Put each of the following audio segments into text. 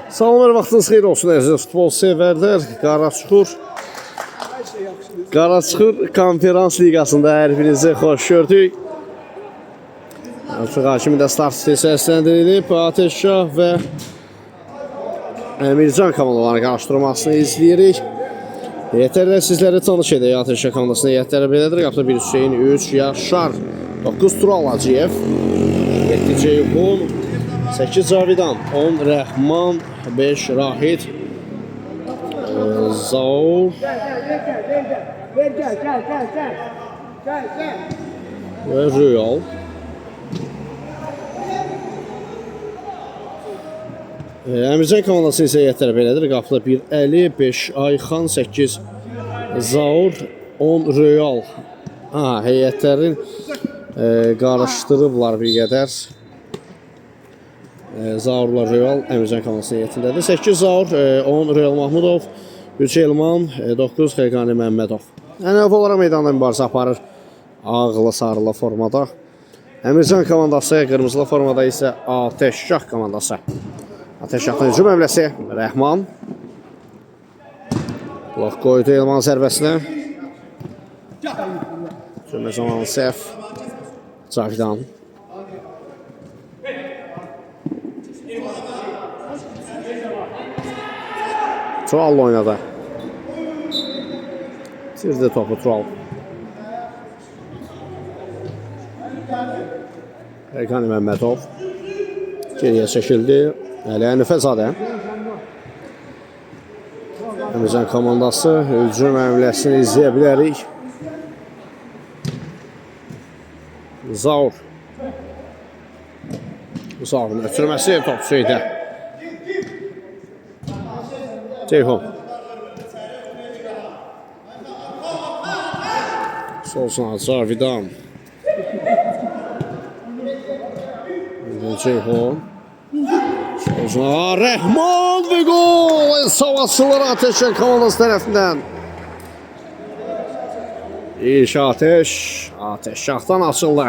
Salamlar, vaxtınız xeyir olsun əziz futbol sevərlər. Qaraçuxur Konferans Liqasında hər birinizi xoş gördük. Artıq hakimi də start səsləndirilib. Ateşşah və Emircan komandalarının qarşıdurmasını izləyirik. Heyətlərlə sizləri tanış edək. Ateşşah komandasının heyətləri belədir. Qapıda 1 Hüseyin, 3 Yaşar, 9 Tural Hacıyev, 7 Ceyhun, 8 Cavidan, 10 Rəhman, 5 Rahid, Zaur və Rüyal. Emircan komandası isə heyətləri belədir. Qapıda 1 Əli, 5 Ayxan, 8 Zaur, 10 Rüyal. Heyətlərin qarışdırıblar bir qədər. Zaurla Rüyal Emircan komandasının heyətindədir. 8 Zaur, 10 Rüyal Mahmudov, 3 Elman, 9 Xeyqani Məmmədov. Ənəv olaraq meydanda mübarizə aparır. Ağlı sarılı formada. Emircan komandası, qırmızılı formada isə Ateşşah komandası. Ateşşahdan hücum həmləsi Rəhman. Blok qoydu Elman zərbəsinə. Cümlə zamanı səhv Cavidan. Tural oynadı. Tirdi topu Tural. Xeyqani Məmmədov geriyə çəkildi. Əliyə Nüfəzadə. Emircan komandası hücum əmləsini izləyə bilərik. Zaur. Zaurun ötürməsi top şeydə. Ceyhun. Solsuna Cavidan. Ceyhun. Solsuna Rəhman və gol! Savaşçılar Ateşşah komandası tərəfindən. İş Ateşşahdan açıldı.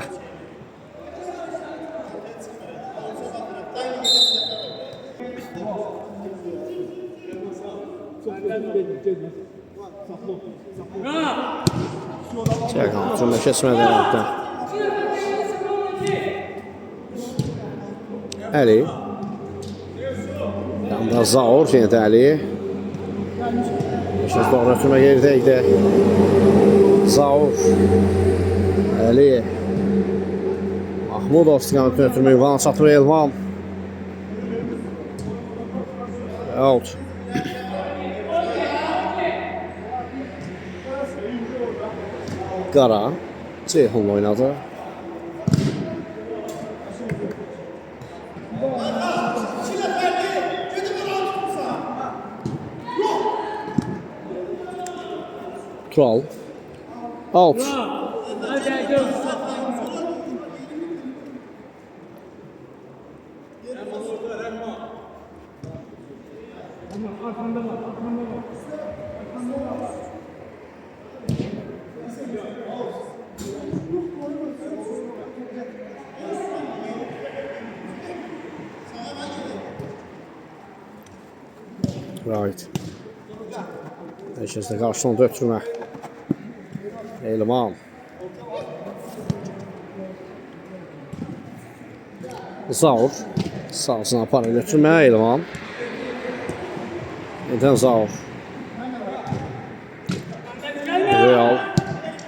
Çəkan cümlə kəsmədə əldə. Əli. Yanda Zaur, yenə də Əli. Şimdi doğru ötürmə yerdəydi. Zaur. Əli. Mahmudov istiqamətini ötürmə Ünvana çatır Elman. Out. Qara. Ceyhun'la oynadı. Tural. Out. Right. Eşəzdə qarşılığında ötürmə. Elman. Zaur. Sağsına para götürmə Elman. Edən Zaur. Real.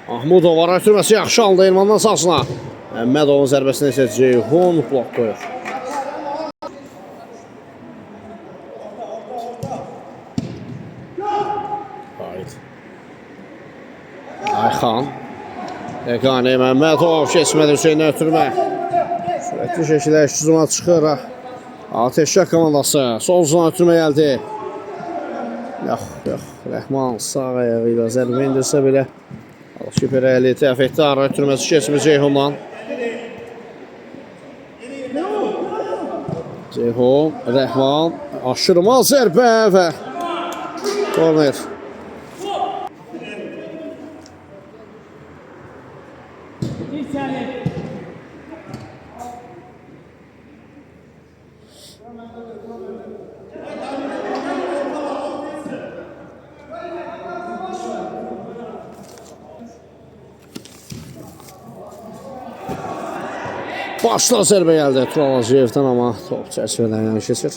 Mahmudov var ötürməsi yaxşı aldı Elmandan sağsına. Məmmədovun zərbəsinə isə Ceyhun blok qoyur. Ayxan. Xeyqani Məmmədov keçmədi Hüseyinə ötürmə. Sürətli şəkildə hücuma çıxır. Ateşşah komandası sol uzuna ötürmə gəldi. Yox. Rəhman sağ ayağı ilə zərbə indirsə belə. Süper əli təhv etdi. Ara ötürməsi keçmir Ceyhundan. Ceyhun, Rəhman. Aşırma zərbə və korner. Başla zərbə gəldi Tural Hacıyevdən, amma top çərçivədən yəni keçir.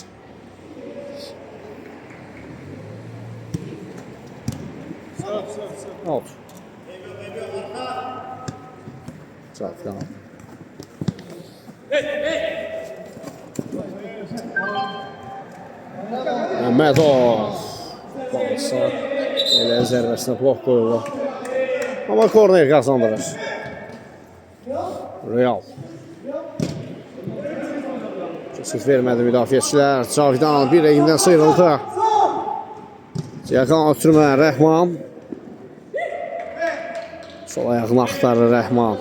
Out. Çarpıdan. Məhmədov. Balsa elə zərbəsinə blok qoyulur. Amma korner qazandırır. Real. Keçid vermədi müdafiəçilər. Cavidan bir rəqimdən sıyrıldı. Yaxın ötürmə Rəhman. Sol ayağını axtarır Rəhman.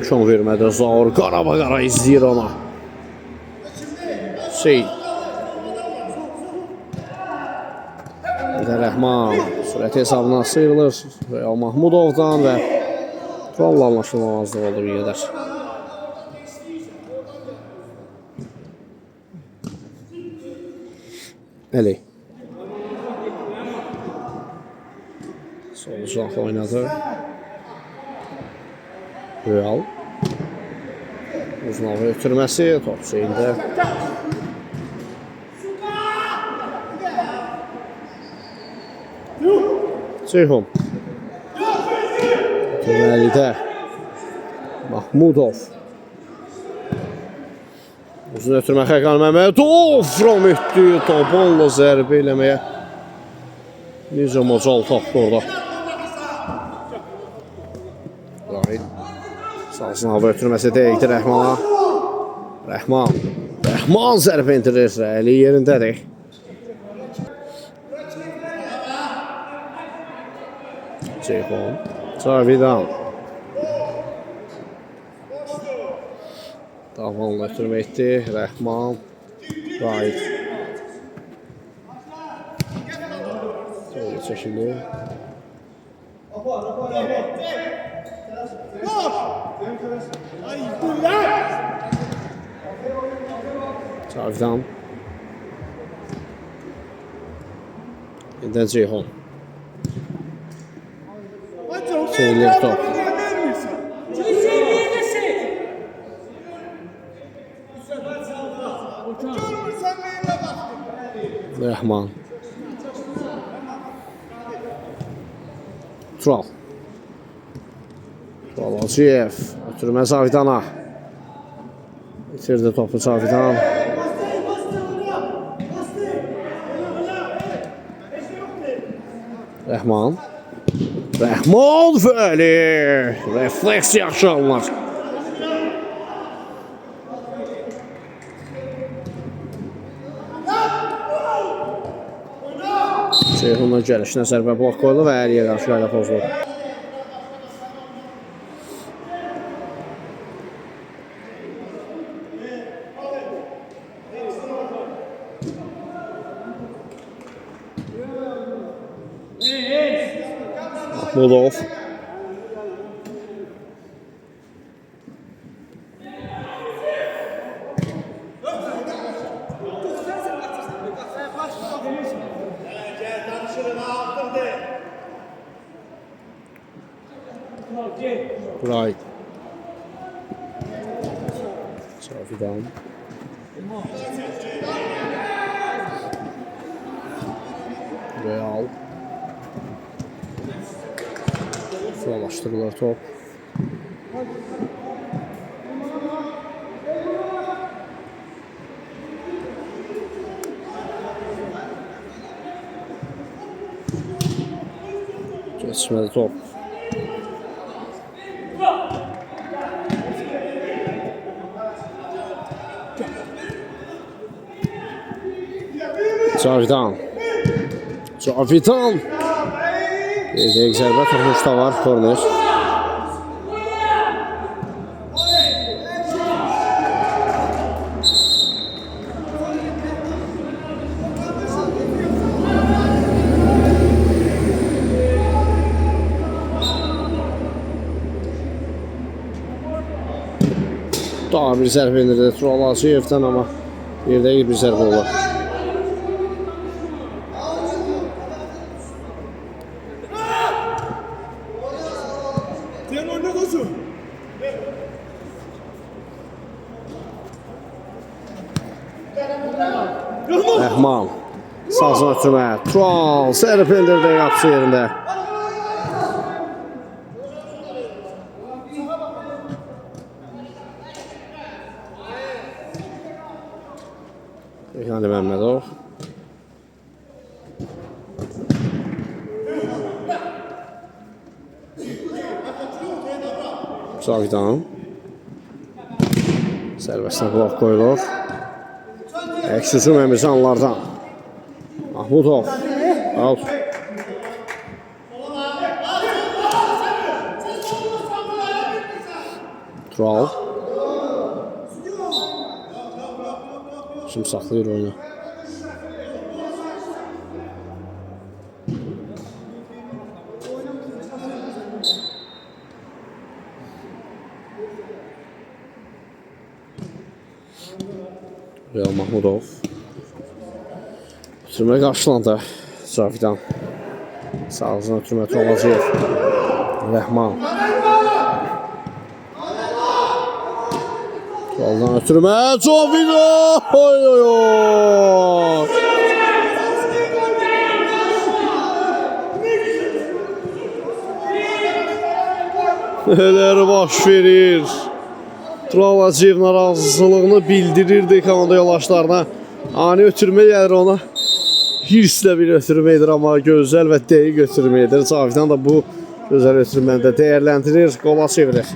Üçün vermədi Zaur. Qarabağara izləyir ona. Bir də Rəhman sürət hesabına sıyrılır Real Mahmudovdan və Tural anlaşılmazlıq oldu bir qədər. Əli. Sol uzaqla oynadı. Real. Uzun hava ötürməsi, top şeyində. Ceyhun. Ötürməlidə. Mahmudov. Uzun ötürmə Xəqan Məmmədov from etdi, topulla zərbə eləməyə. Necə macal tapdı orada. Sağsın hava ötürməsi deyikdir Rəhmana. Rəhman zərbə indirir, əli yerindədir. Ceyhun. Cavidan. Davanla ötürmə etdi. Rəhman. Raid. Böyle çəkildi. Cavidan. Yeniden Ceyhun. Seyirler top. Rəhman. Tural. Tural Hacıyev. Ötürmə Cavidana. Bitirdi topu Cavidan. Rəhman. Vəli. Refleks yaxşı alınır. Ceyhun'un gəlişinə zərbə blok qoyulur və əliyə qarşı qayda pozulur. Mahmudov. Right. Cavidan. Real. Sıralaşdırılır top. Geçmedi top. Cavidan. Bir dəqiq zərbə toxunuşda var, korner. Daha bir zərbə indirdi Tural Hacıyevdən, amma yerdə bir zərbə olur. Rəhman sağına ötürmə. Tural zərbə indirdi qapısı yerində. Rəhman Məmmədov. Cavidan. Sərbəstə blok qoyulur. Əks-hücum Əmircanlardan. Mahmudov. Out. Tural. Şimdi saxlayır oyunu. Real Mahmudov. Ötürmə qarşılandı. Cavidan. Sağızına ötürmə Tural Rəhman. Turaldan ötürmə Cavidan. Oy oy oy. Nələr baş verir? Tural Hacıyev narazılığını bildirirdi komanda yoldaşlarına. Ani ötürmə gəlir ona. Hirslə bir ötürmə amma gözəl və dəqiq ötürmə edir. Cavidan da bu gözəl ötürməni də dəyərləndirir, qola çevirir.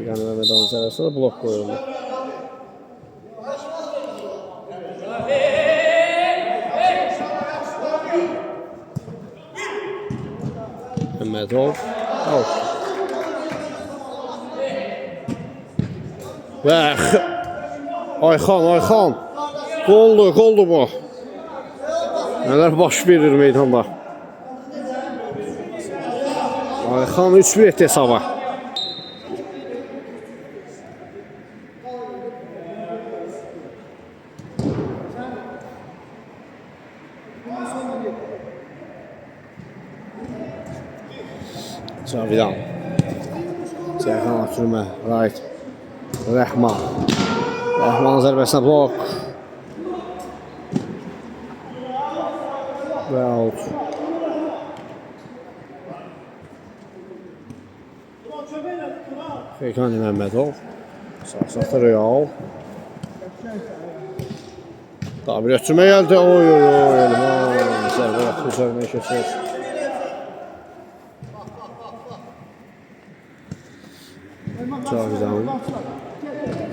Yəni Məmmədovun zərbəsinə blok qoyulur. Məmmədov. Və Ayxan. Qoldu bu. Nələr baş verir meydanda. Ayxan 3-1 etdi hesaba. Cavidan. Cəyxan ötürmə. Right. Rəhman. Rəhmanın zərbəsinə blok. Və out. Feykan Məmmədov. Sağ-sağda Real. Daha bir ötürmə gəldi. Oy oy oy. Elman. Zərbə yaxşı üzərinə keçir. Cavidan.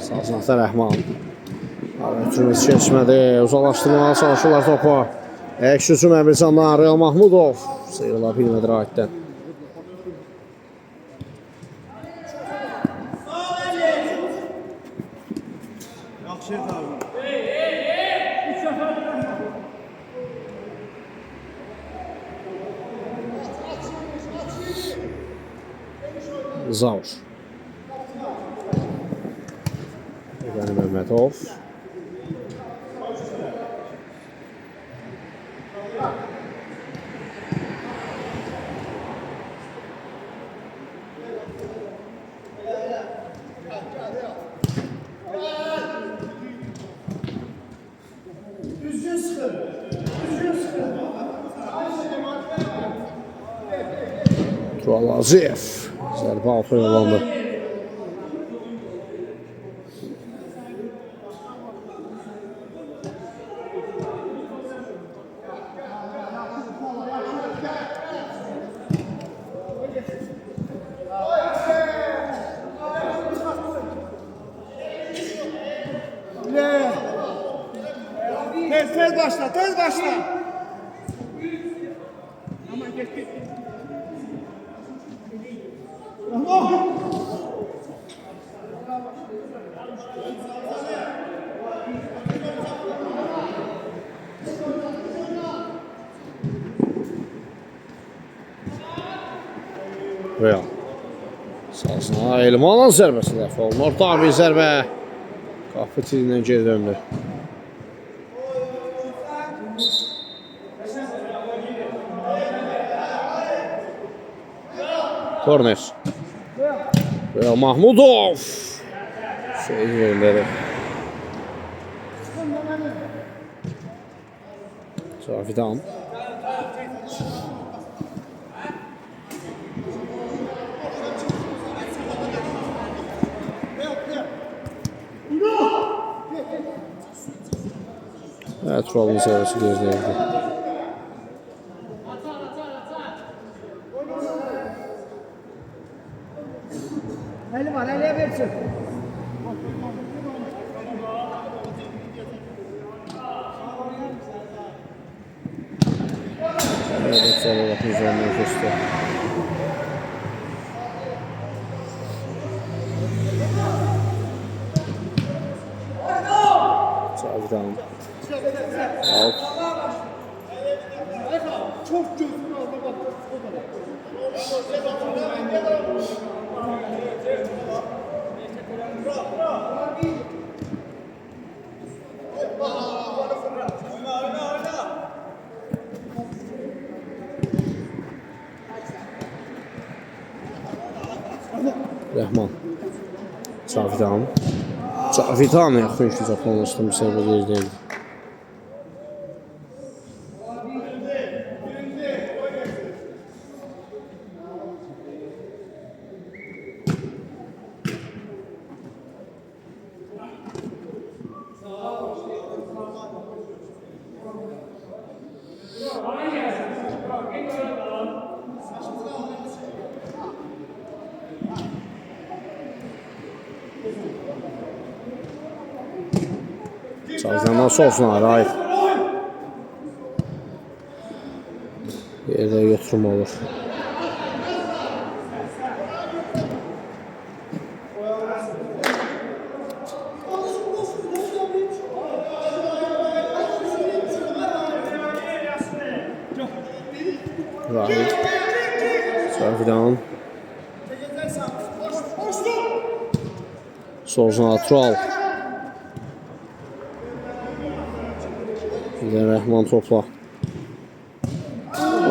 Sağ-sağda Rəhman. Ötürməsi keçmədi. Uzaqlaşdırmağa çalışırlar topu. Əks-hücum Əmircandan Real Mahmudov sıyrıla bilmədi Rahiddən. Zavur. Yəni Məmmədov. Tural Hacıyev. Zərbə altı yollandı. Tez başla. Aman geç. Sazına Elmanın zərbəsi dəf olunur. Orta bir zərbə. Qapı tilindən geri döndü. Korner. Real Mahmudov. Şey yerləri. Cavidan. Evet, Trabzon serisi gerideydi. Eli var, eliye versin. Evet, sonra bakın üzerine geçti. Cavidan. Out. Çok gözünü aldı bak. Rəhman. Cavidan. Cavidan yaxın ki Japonlaşdan bir səbəb gerideydi. Cavidandan solsuna Raif. Yerdə götürüm olur. Raif. Cavidan. Solsuna Tural. Rəhman topla.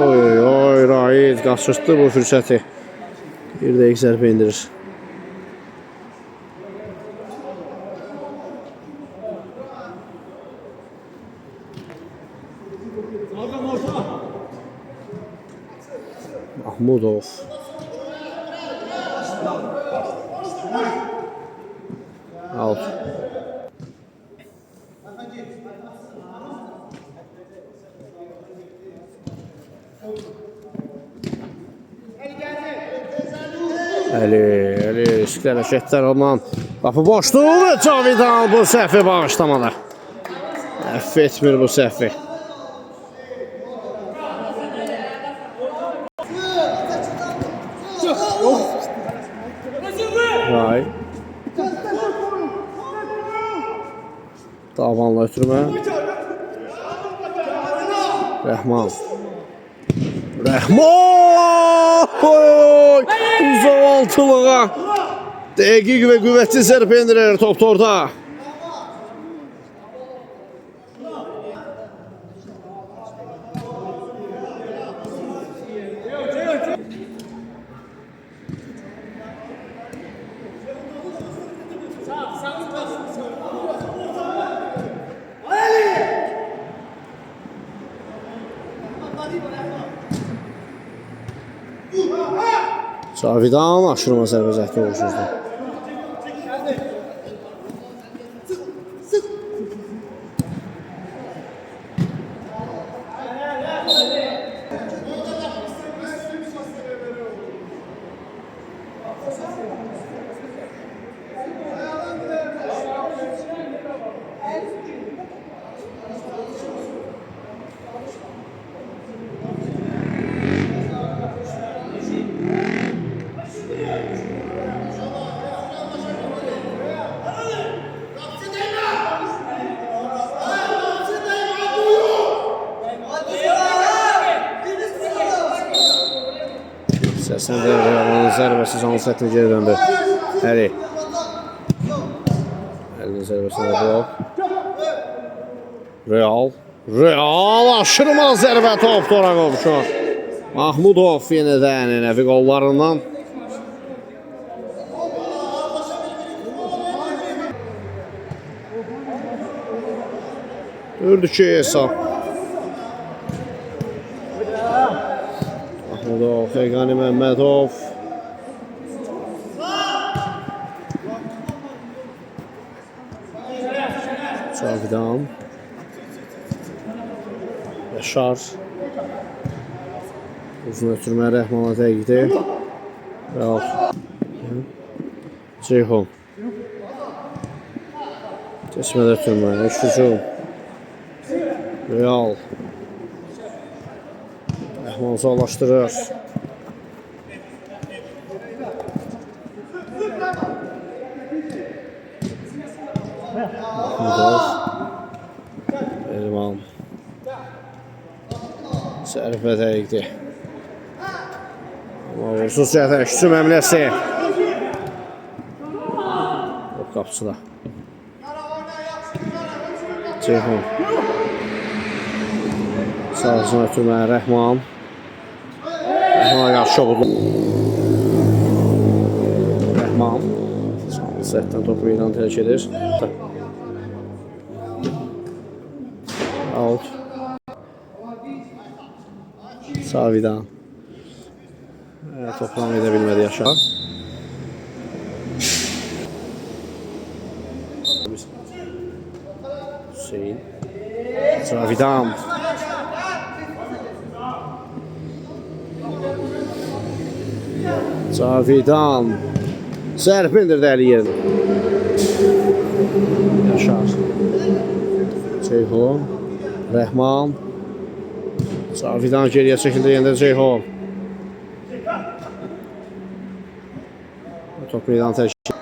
Oy, Raid qaçırtdı bu fürsəti. Bir dəqiq zərbə indirir. Mahmudov. Out. Əli, riskli hərəkətlər ondan. Qapı boşdur və Cavidan bu səhvi bağışlamadı. Əff etmir bu səhvi. Ray. Davanla ötürmə. Rəhman. Uzavaltılığa. Dəqiq və qüvvətli zərbə endirir topda orada. Cavidan aşırma zərbə zəhdi oluşuzdur. Səsini də Rəmanın zərbəsi canlı sətini geri döndü. Əli. Əlinin zərbəsində blok. Real. Real aşırmaz zərbə top tora qovuşur. Mahmudov yenidən nəvi qollarından. Dördü ki hesab. Mahmudov, Xeyqani Məmmədov. Cavidan. Yaşar. Uzun ötürmə Rəhmana dəqiqdir. Real. Ceyhun. Keçmədə ötürmə. Üçücüm. Real. Rəhman uzaqlaşdırır. Mahmudov. Elman. Sərifə dəqiqdir. Uğursuz cəhətə küçü məmləsi. O qapısına. Ceyhun. Sağcına ötürmə Rəhman. Rəhman yaxşı oldu. Rəhman. Səhətdən topu ilə tərk edir. Out. Savidan. Toplam edə bilmədi Yaşar. Hüseyin. Savidan. Cavidan. Zərb indirdi əli yerini. Yaşar. Ceyhun. Rəhman. Cavidan geriyə çəkildi yenə Ceyhun. Top meydan təşkil.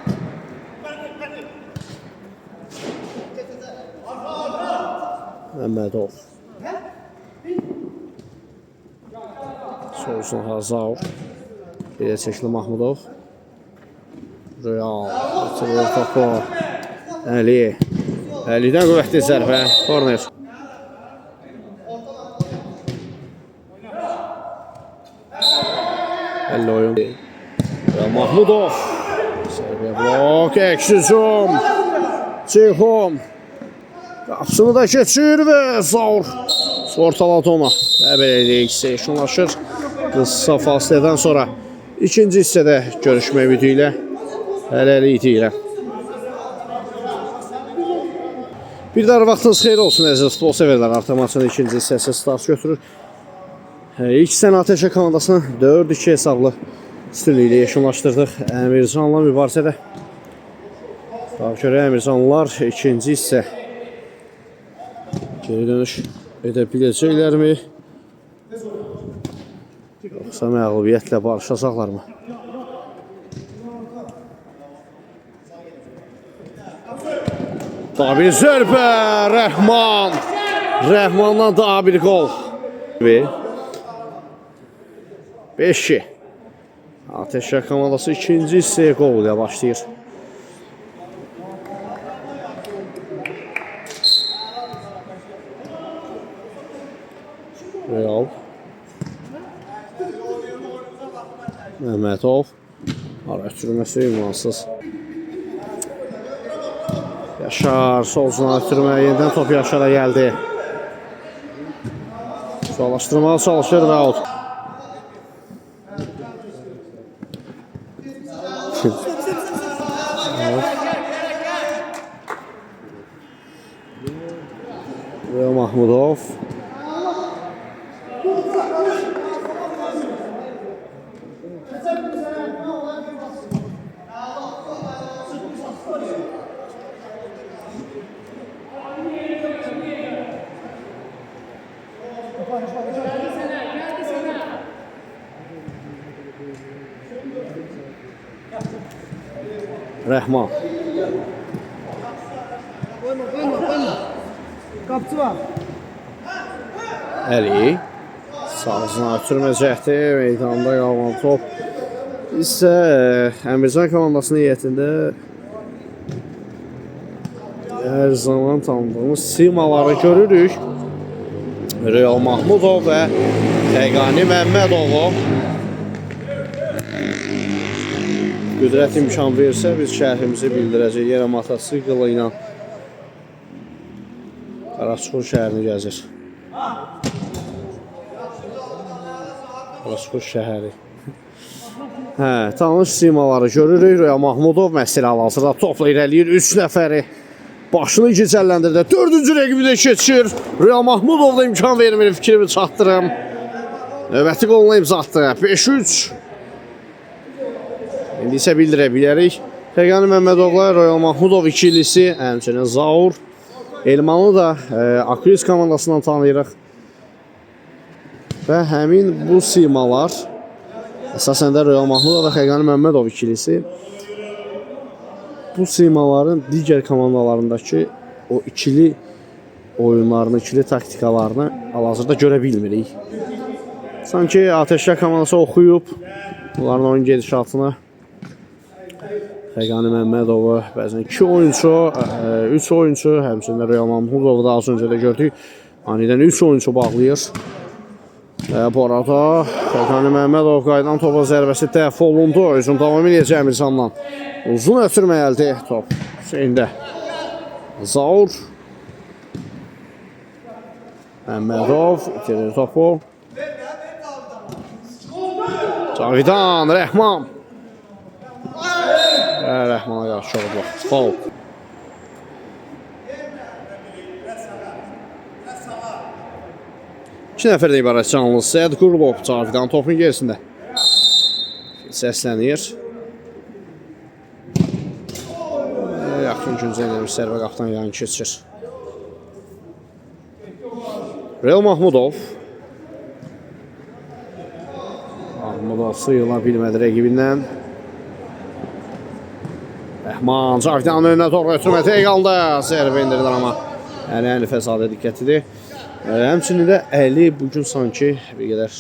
Məmmədov. Solsun Hazar. Geriyə çəkildi Mahmudov. Real. Atılır topu. Əli. Əlidən qüvvətli zərbə. Korner. Əlli oyun. Mahmudov. Zərbə blok. Əksüzüm. Ceyhun. Qapısını da keçir və Zaur. Ortaladı ona. Və belə ikisi eşunlaşır. Qısa fasilədən sonra ikinci hissədə görüşmək ümidi ilə. Hələlik ilə. Bir daha vaxtınız xeyir olsun əziz futbol severlər. Artıq maçın ikinci hissəsi start götürür. İlk sənə Ateşə komandasını 4-2 hesablı üstünlüyü ilə yekunlaşdırdıq. Əmircanla mübarizədə. Bax görək Əmircanlılar ikinci hissə geri dönüş edə biləcəklərmi? Yoxsa məğlubiyyətlə barışacaqlarmı? Daha bir zərbə, Rəhman. Rəhmandan daha bir gol. 5-2. Ateşə komandası ikinci hissəyə qol ilə başlayır. Real. Məmmədov. Ara ötürməsi imansız. Yaşar solcuna ötürmə. Yenidən top Yaşara gəldi. Suallaşdırmağa çalışır və out. Ve Mahmudov. Rəhman. Qoyma. Qapçı var. Əli. Sağcına ötürməcəkdir. Meydanda qalan top isə Əmircan komandasının heyətində hər zaman tanıdığımız simaları görürük. Real Mahmudov və Xəqani Məmmədovu. Qüdrət imkan versə biz şərhimizi bildirəcək. Yerə motosikl ilə Qaraçuxur şəhərini gəzir. Qaraçuxur şəhəri. Tanış simaları görürük. Real Mahmudov məsələ hal-hazırda topla irəliyir. 3 nəfəri başını gecəlləndirdi. 4-cü rəqibinə keçir. Real Mahmudov da imkan vermir, fikrimi çatdırım. Növbəti qoluna imza atdı. 5-3. İndi isə bildirə bilərik. Xəqani Məmmədovla Real Mahmudov ikilisi, həmçinin Zaur Elmanı da Akriz komandasından tanıyırıq. Və həmin bu simalar, əsasən də Real Mahmudov və Xəqani Məmmədov ikilisi, bu simaların digər komandalarındakı o ikili oyunlarını, ikili taktikalarını hal-hazırda görə bilmirik. Sanki Ateşlər komandası oxuyub bunların oyun gedişatını. Xəqani Məmmədovu bəzən 2 oyuncu, 3 oyuncu, həmçinin Real Mahmudovu da az öncə də gördük. Anidən 3 oyuncu bağlayır. Və bu arada Xəqani Məmmədov qaydan topa zərbəsi dəf olundu. Özün davam edəcək Əmircanla. Uzun ötürmə əldə top Hüseyndə. Zaur Məmmədov itirir topu. Cavidan Rəhman. Rəhmana qarşı oldu. Faul. İki nəfərdə ibarət canlı Səd Qurulov Cavidan topun gerisində səslənir. Yaxın güncə eləmiş Sərvə qapdan yan keçir. Real Mahmudov. Mahmudov sıyıla bilmədi rəqibindən. Rəhman Cavidanın önünə doğru ötürmətə qaldı. Zərbə indirilir amma Əli Fəsadə diqqətidir. Həmçinin də Əli bugün sanki bir qədər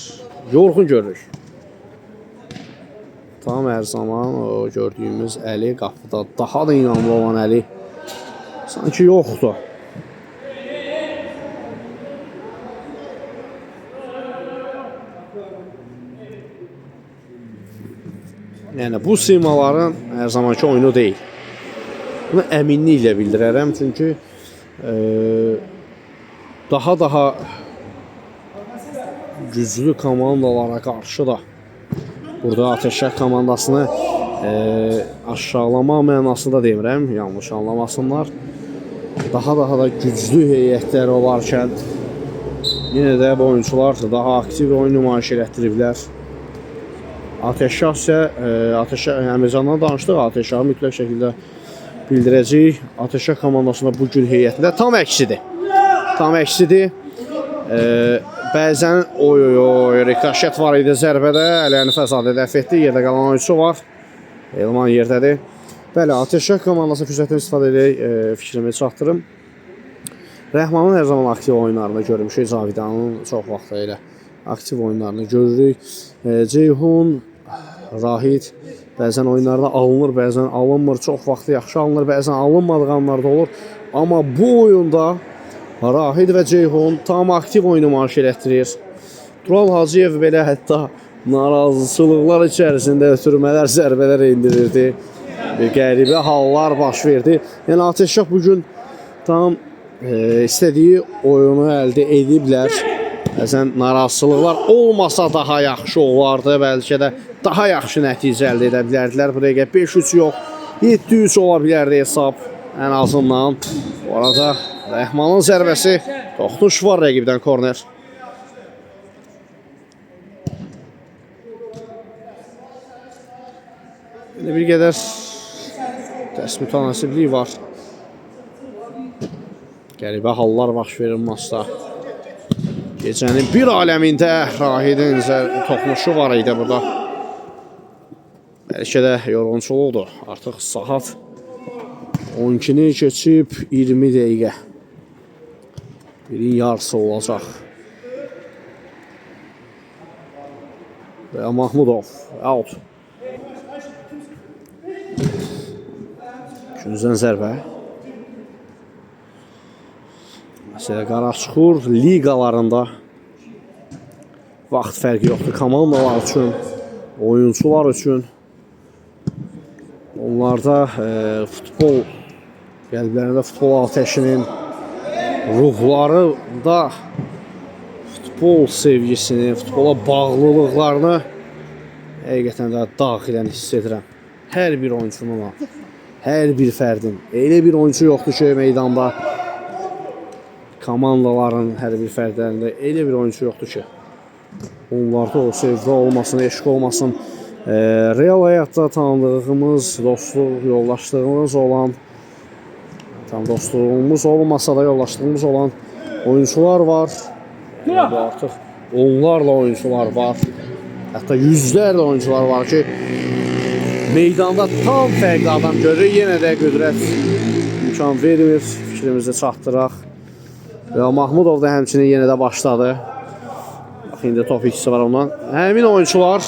yorğun görürük. Tam hər zaman o gördüyümüz Əli qapıda daha da inanlı olan Əli sanki yoxdur. Yəni bu simaların hər zamanki oyunu deyil. Bunu əminliklə bildirərəm, çünki daha güclü komandalara qarşı da burada Ateşlər komandasını aşağılama mənasında demirəm, yanlış anlamasınlar. Daha da güclü heyətlər olarkən yenə də bu oyuncular daha aktiv oyun nümayiş etdiriblər. Ateşlər isə Əmircandan danışdıq. Ateşlər mütləq şəkildə bildirəcək. Ateşlər komandasında bu gün heyətində tam əksidir. Tam əksidir. Bəzən rikoşet var idi zərbədə. Əli Fəsadə dəf etdi. Yerdə qalan oyuncu var. Elman yerdədir. Bəli, Ateşlər komandasının fürsətindən istifadə edək, fikrimi çatdırım. Rəhmanın hər zaman aktiv oyunlarını görmüşük. Cavidanın çox vaxt elə aktiv oyunlarını görürük. Ceyhun, Rahid bəzən oyunlarda alınır, bəzən alınmır. Çox vaxtı yaxşı alınır, bəzən alınmadığı anlarda olur. Amma bu oyunda Rahid və Ceyhun tam aktiv oyunu nümayiş etdirir. Tural Hacıyev belə hətta narazılıqlar içərisində ötürmələr, zərbələr indirirdi. Qəribə hallar baş verdi. Yəni Ateşlər bugün tam istədiyi oyunu əldə ediblər. Bəzən narazılıqlar olmasa daha yaxşı olardı. Bəlkə də daha yaxşı nəticə əldə edə bilərdilər. Bu dəqiqə 5-3 yox, 7-3 ola bilərdi hesab ən azından. Bu arada Rəhmanın zərbəsi toxtuş var rəqibdən korner. Bir qədər dərs mütənasiblik var. Qəribə hallar baş verir maçda. Gecənin bir aləmində Rahidin toxunuşu var idi burada. Bəlkə də yorğunçuluqdur. Artıq saat 12-ni keçib 20 dəqiqə. Birin yarısı olacaq. Və Mahmudov out. Üçüncüdən zərbə. Məsələ Qaraçuxur liqalarında vaxt fərqi yoxdur komandalar üçün, oyuncular üçün. Onlarda futbol, qəlblərində futbol ateşinin, ruhlarında futbol sevgisini, futbola bağlılıqlarını həqiqətən də daxilən hiss edirəm. Hər bir oyuncunun, hər bir fərdin. Elə bir oyuncu yoxdur ki, meydanda komandaların hər bir fərdlərində elə bir oyuncu yoxdur ki, onlarda o sevgi olmasın, eşq olmasın. Real həyatda tanıdığımız, dostluq, yoldaşlığımız olan, tam dostluğumuz olmasa da yoldaşlığımız olan oyuncular var. Bu artıq onlarla oyuncular var. Hətta yüzlərlə oyuncular var ki, meydanda tam fərqli adam görür. Yenə də qüdrət imkan vermir, fikrimizi çatdıraq. Real Mahmudov da həmçinin yenə də başladı. Bax, indi top ikisi var ondan. Həmin oyuncular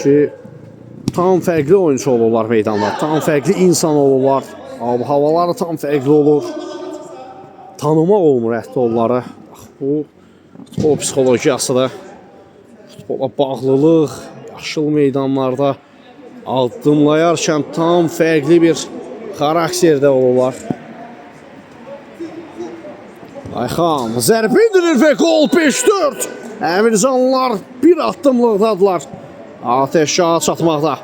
ki, tam fərqli oyuncu olurlar meydanda. Tam fərqli insan olurlar. Havaları tam fərqli olur. Tanımaq olmur hətta onları. Bax, bu futbol psixologiyasıdır. Futbola bağlılıq, yaşıl meydanlarda addımlayarkən tam fərqli bir xarakterdə olurlar. Ayxan zərbə indirir və gol 5-4. Əmircanlar bir addımlıqdadılar. Ateş şaha çatmaqda.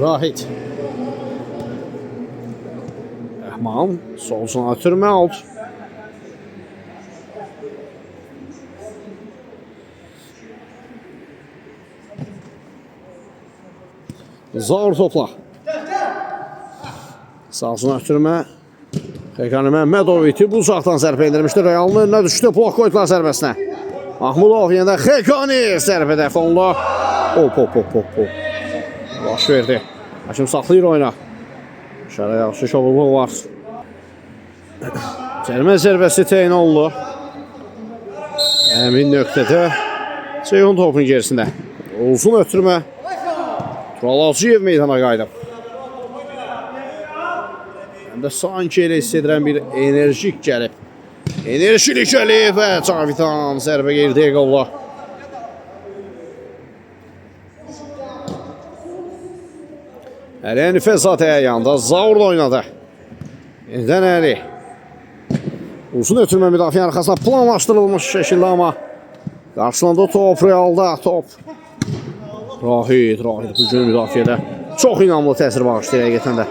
Rahid. Rəhman solcuna ötürmə oldu. Zaur topla. Sağcına ötürmə. Xəqani Məmmədov iti bu uzaqdan zərbə indirmişdir. Realın önünə düşdü. Blok qoydular zərbəsinə. Mahmudov yenə də Xəqani zərbə fonda. Hop. Baş verdi. Hakim saxlayır oyuna. Şərə yaxşı şovluq var. Cərimə zərbəsi təyin oldu. Həmin nöqtədə Ceyhun topun gerisində. Uzun ötürmə. Tural Hacıyev meydana qayıdıb. Həm də sanki elə hiss edirəm bir enerjik gəlib. Enerjili gəlib və Cavidan zərbə girdiyə qolla. Əli Nifəzadəyə yanında Zaurla oynadı. Yenidən Əli. Uzun ötürmə müdafiə arxasına planlaşdırılmış şəkildə, amma qarşılanda top Realda. Top Rahid bugün müdafiədə çox inamlı təsir bağışlayır həqiqətən də.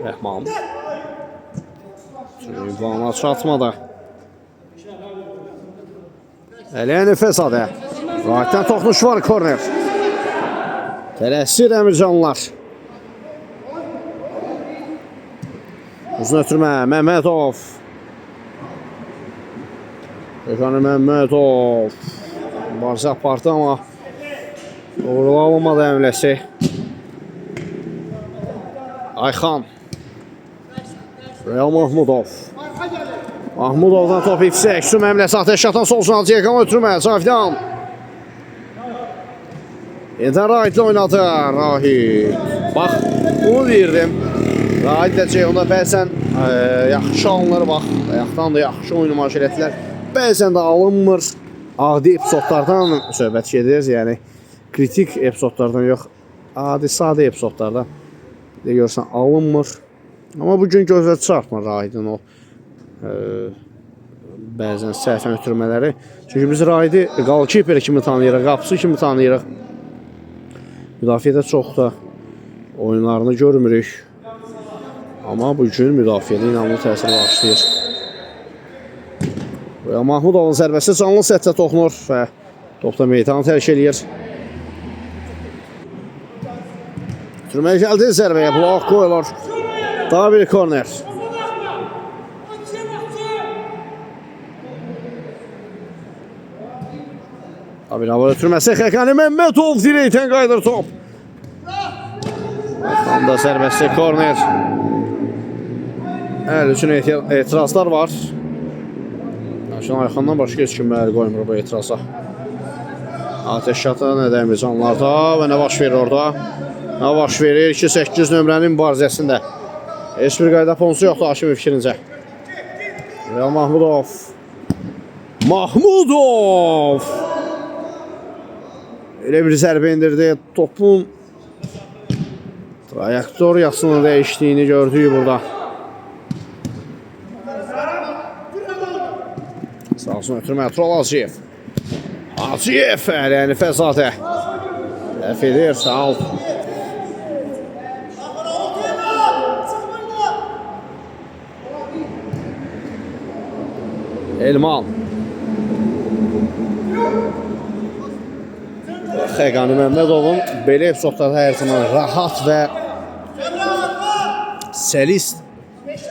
Rəhman. Bana çatmadı. Əli Nifəzadə. Rahiddən toxunuş var, korner. Tələsir Əmircanlar. Uzun ötürmə Məmmədov. Xəqani Məmmədov. Mübarizə apardı, amma doğruluğa alınmadı əmləsi. Ayxan. Real Mahmudov. Mahmudovdan top yüksək. Süm əmləsi ateş atan sol canlı Ceyhun ötürmə. Cavidan. Yeniden Rahid'le oynadı. Rahid. Bax, bunu deyirdim. Rahid də Ceyhun'da bəzən yaxşı alınır. Bax, ayaqdan da yaxşı oyunu maşirətlər. Bəzən də alınmır. Adi epizodlardan söhbət gedir. Yəni, kritik epizodlardan yox. Adi, sadə epizodlardan. De görsən, alınmır. Amma bugün gözə çarpmır Rahid'in o bəzən səhvən ötürmələri. Çünki biz Rahid'i qalkiper kimi tanıyırıq, qapısı kimi tanıyırıq. Müdafiədə çox da oyunlarını görmürük. Amma bugün müdafiədə inanlı təsir başlayır. Mahmudovun zərbəsi canlı sətdə toxunur və topda meydanı tərk eləyir. Türməyə gəldi zərbəyə, blok qoyulur. Daha bir korner. Tabii hava ötürməsi Xəqani Məmmədov direkdən qaydır top. Tam da sərbəstlik korner. Əl üçün etirazlar var. Yaşın Ayxandan başqa heç kim əl qoymur bu etiraza. Ateş şatı nədəmli canlarda və nə baş verir orada? Nə baş verir? 2-8 nömrənin mübarizəsində. Heç bir qayda ponsu yoxdur Haşimin fikrincə. Real Mahmudov. Mahmudov! Elə bir zərbə indirdi. Topun trayektoriyasını dəyişdiyini gördük burada. Sağ olsun ötürmə Tural Hacıyev. Hacıyev ələni Fəzadə. Dəf edir, sağ ol. Elman. Xəqani Məmmədovun belə epizodlarda hər zaman rahat və səlis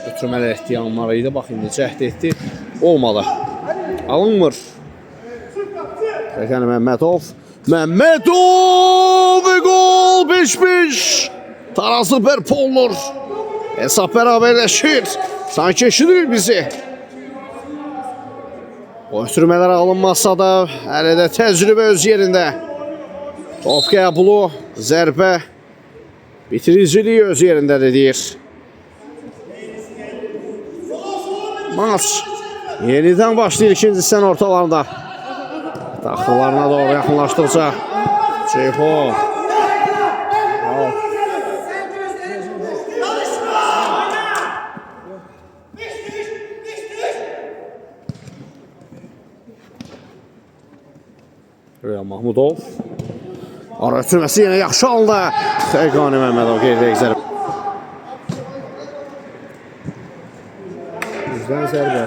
ötürmələr etdiyi anlar idi. Bax, indi cəhd etdi. Olmadı. Alınmır. Xəqani Məmmədov. Məmmədov və gol 5-5. Tarazı bərpa olunur. Hesab bərabərləşir. Sanki eşidir bizi. O ötürmələr alınmazsa da hələ də təcrübə öz yerində. Top qəbulu, zərbə, bitiriciliyi öz yerindədir deyir. Maç yenidən başlayır ikinci hissənin ortalarında. Taxtalarına doğru yaxınlaşdıqca Ceyhun. Real Mahmudov. Ara ötürməsi yenə yaxşı aldı. Xəqani Məmmədov qeyri-dəqiq zərbə. Üzdən zərbə.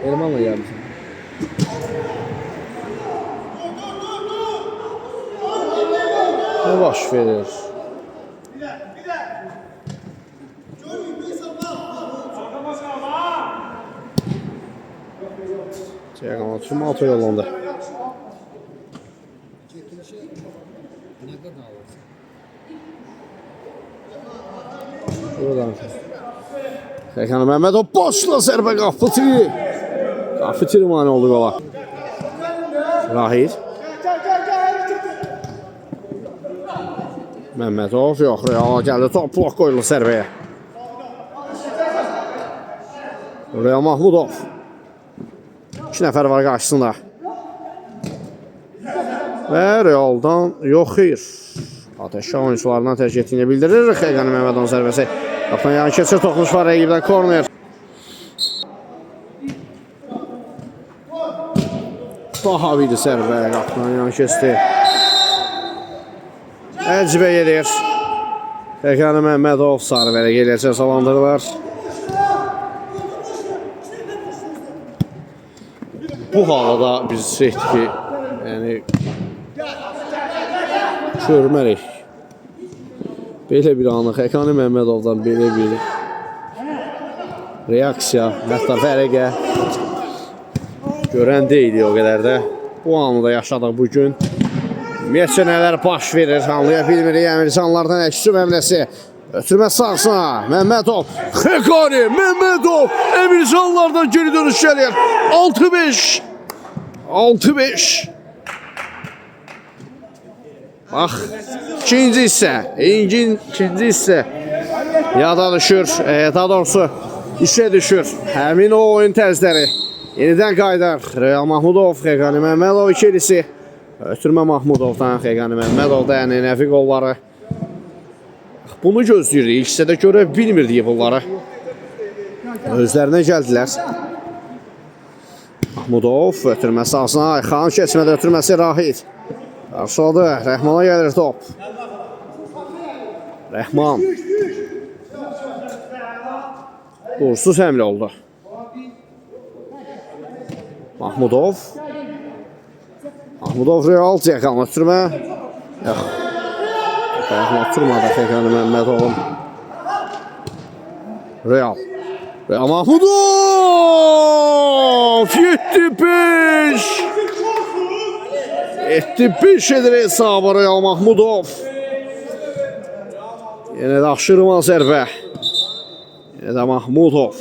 Elmanla gəlmişəm. Nə baş verir? Çəyəqanlar üçün altı yollandı. Xəqani Məmmədov boşla zərbə qapıtiri. Qapıtiri mani oldu qola. Rahid. Məmmədov yox, Real gəldi. Top blok qoyulur zərbəyə. Real Mahmudov. 2 nəfər var qarşısında. Və Realdan yox xeyr. Ateşşah oyuncularından tərcih etdiyini bildirir. Xəqani Məmmədovun zərbəsi. Qaptan yan keçir, toxunuş var rəqibdən korner. Daha bir zərbə qaptan yan keçdi. Əcibə gedir. Xəqani Məmmədov sarı vərəq ilə cəzalandırırlar. Bu halada biz etdik ki, yəni görməliyik. Belə bir anı Xəqani Məmmədovdan belə bir reaksiya, hətta vərəqə görən deyildi o qədər də. Bu anı da yaşadıq bugün. Ümumiyyətcə nələr baş verir, anlaya bilmirik. Əmircanlardan əksüm əmləsi. Ötürmə sağsına, Məmmədov, Xəqani Məmmədov, Əmircanlardan geri dönüş gəlir. 6-5. 6-5. Bax, ikinci hissə yada düşür, daha doğrusu işə düşür. Həmin o oyun tərzləri yenidən qayıdır. Real Mahmudov, Xəqani Məmmədov ikilisi. Ötürmə Mahmudovdan, Xəqani Məmmədov da yəni nəfi qolları. Bunu gözləyirdik, ilk hissədə görə bilmirdik bunları. Özlərinə gəldilər. Mahmudov ötürmə sahasına, Ayxan keçmədə ötürməsi Rahid. Qarşıladı, Rəhmana gəlir top. Rəhman. Uğursuz həmlə oldu. Mahmudov. Mahmudov Real Ceyhan ötürmə. Yox. Ayaqla oturmadı Xəqani Məmmədovun. Real. Real Mahmudov 7-5. 7-5 edir hesabı Real Mahmudov. Yenə də aşırma zərbə. Yenə də Mahmudov.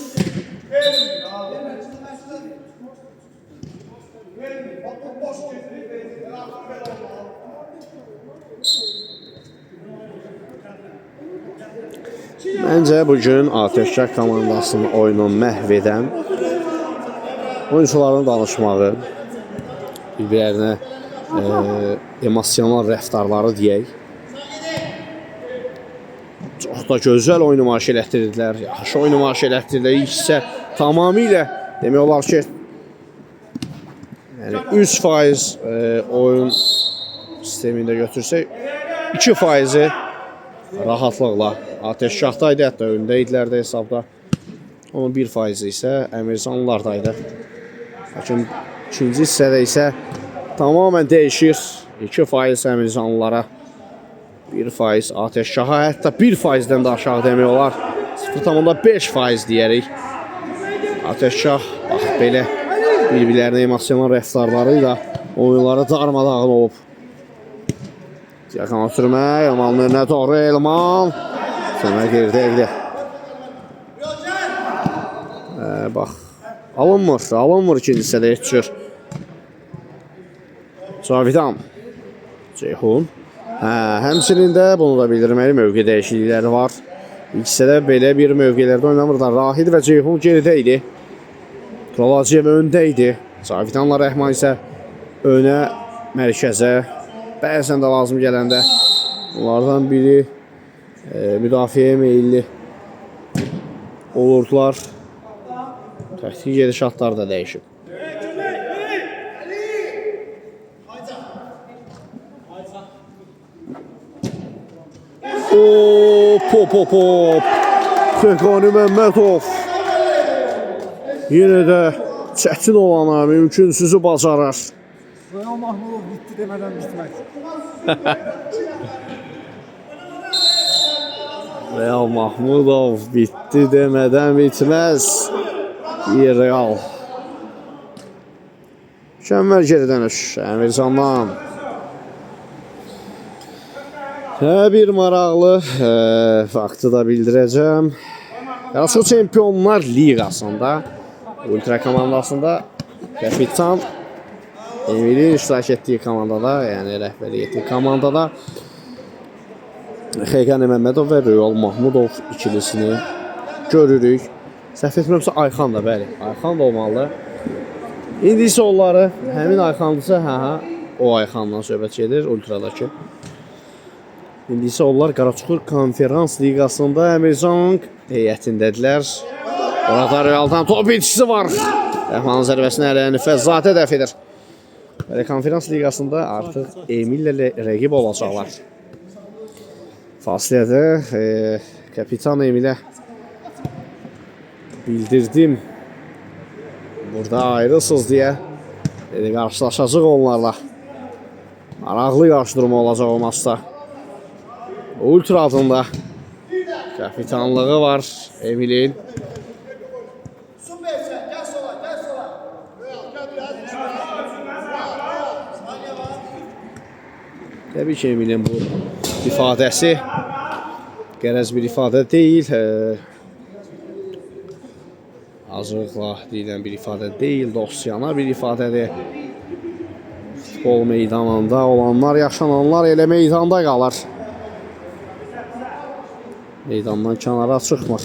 Məncə bugün Ateşkar komandasının oyununu məhv edən oyuncuların danışmağı, bir-birlərinə emosional rəftarları deyək. Çox da gözəl oyun nümayiş elətdirdilər, yaxşı oyun nümayiş elətdirdilər. İlk hissə tamamilə demək olar ki, yəni 3% oyun sistemində götürsək, 2%-i rahatlıqla Ateşkardaydı, hətta öndə idilər də hesabda. Onun 1%-i isə Əmircanlardaydı. Lakin ikinci hissədə isə tamamən dəyişir. 2% Əmircanlılara, 1% Ateşkaha, hətta 1%-dən də aşağı demək olar. 0,5% deyərik. Ateşkah, bax belə bir-birlərinə emosional rəftarları ilə oyunları darmadağın olub. Yaxın ötürmə, Elmanın önünə doğru Elman. Sənə gerdə. Bax, alınmır ikinci hissədə heç cür. Cavidan, Ceyhun. Həmçinin də bunu da bildirməli, mövqe dəyişiklikləri var. İlk hissədə belə bir mövqelərdə oynamırlar. Rahid və Ceyhun geridə idi. Turalaciyev öndə idi. Cavidanla Rəhman isə önə, mərkəzə, bəzən də lazım gələndə onlardan biri müdafiəyə meyilli olurdular. Taktik gedişatlar da dəyişib. Hop. Fəqani Məmmədov yenə də çətin olana mümkünsüzü bacarır. Real Mahmudov bitti demeden bitmez. Real Mahmudov bitti demədən bitməz. Real. Mükəmməl geri dönüş Əmircandan. Bir maraqlı faktı da bildirəcəm. Qarşı Çempionlar Liqasında Ultra komandasında kapitan Emil'in iştirak etdiyi komandada, yəni rəhbərlik etdiyi komandada Fəqani Məmmədov və Real Mahmudov ikilisini görürük. Səhv etmirəmsə Ayxan da, bəli, Ayxan da olmalı. İndi isə onları, həmin Ayxandırsa, o Ayxandan söhbət gedir, Ultradakı. İndi isə onlar Qaraçuxur Konferans Liqasında Əmircan heyətindədirlər. Orada Realdan top itkisi var. Rəhmanın zərbəsini ələ Nifəzzadə dəf edir. Konferans Liqasında artıq Emil'lə rəqib olacaqlar. Fasilədə kapitan Emil'ə bildirdim. Burada ayrılsınız deyə. Qarşılaşacaq onlarla. Maraqlı qarşıdurma olacaq o maçda. Ultra adında kapitanlığı var Emil'in. Təbii ki, Emil'in bu ifadəsi qərəz bir ifadə deyil. Hazırlıqla deyilən bir ifadə deyil, dosyana bir ifadədir. Futbol meydanında olanlar, yaşananlar elə meydanda qalır. Meydandan kənara çıxmır.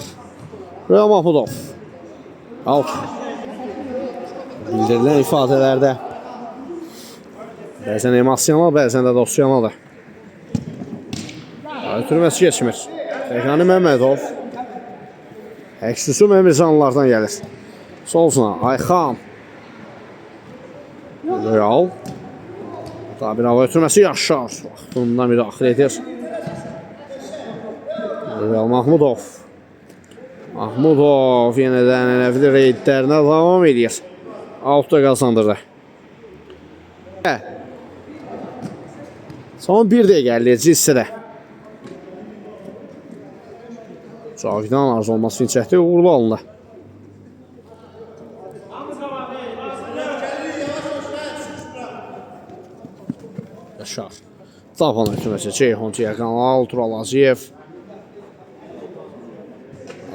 Real Mahmudov. Out. Bildirilən ifadələrdə bəzən emosional, bəzən də dosyanadır. Ötürməsi geçmir. Fəqani Məmmədov. Əksüsü Əmircanlardan gəlir. Solsuna Ayxan. Real. Daha bir hava ötürməsi Yaşar. Vaxtında müdaxilə edir. Real Mahmudov. Mahmudov yenə də ənənəvli reydlərinə davam edir. Outda qazandırdı. Son 1 dəqiqə 50-ci hissədə. Cavidan arzu olması finçəkdə uğurlu alındı. Tapan ötürməsi Ceyhun Ciğəqanal, Tural Aziyev.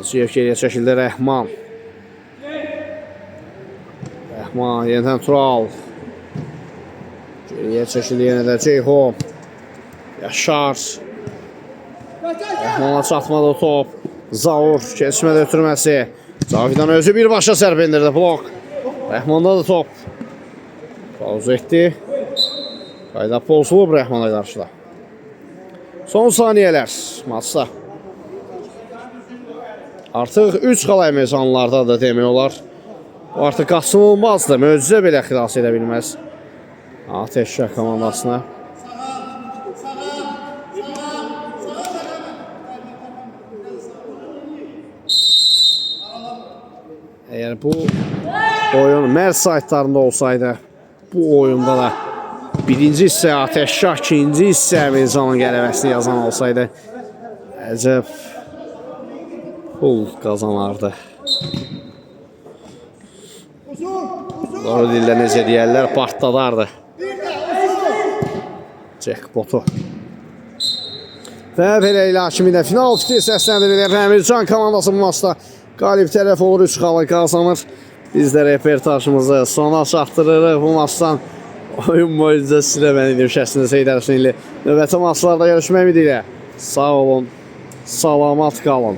Aziyev geriyə çəkildi, Rəhman. Rəhman, yenidən Tural. Geriyə çəkildi yenə də Ceyhun. Yaşar. Rəhmana çatmadı top. Zaur, keçmədə ötürməsi. Cavidan özü birbaşa sərb indirdi, blok. Rəhmanda da top. Pauz etdi. Qayda pozulub Rəhmana qarşıda. Son saniyələr maçda. Artıq 3 xal əməksanlarda da demək olar. O artıq qaçınılmazdır. Möcüzə belə xilas edə bilməz. Ateş Şah komandasına. Əgər bu oyun mərz saytlarında olsaydı, bu oyunda da birinci hissə Ateş Şah, ikinci hissə Meyzanın qələbəsini yazan olsaydı, əcəb pul qazanardı. Doğru dillə necə deyərlər, partladardı. Jackpotu. Və belə ilə kimi də final fiti səsləndirilir. Əmircan komandası bu maçda qalib tərəf olur, 3 xalı qazanır. Biz də reportajımızı sona çatdırırıq bu maçdan. Oyun boyunca sizlə mən edim şəxsində Seyid Əlifsinli. Növbəti maçlarda görüşmək ümidilə. Sağ olun, salamat qalın.